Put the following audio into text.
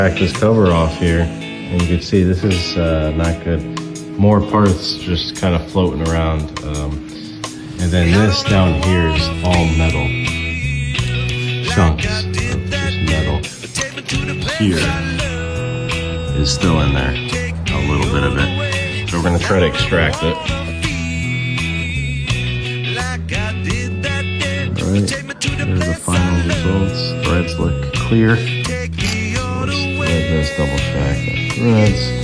Back this cover off here, and you can see this is not good. More parts just kind of floating around. And then this down here is all metal. Chunks of just metal. Here is still in there, a little bit of it. So we're gonna try to extract it. All right, here's the final results. Threads look clear. So let's double check the threads.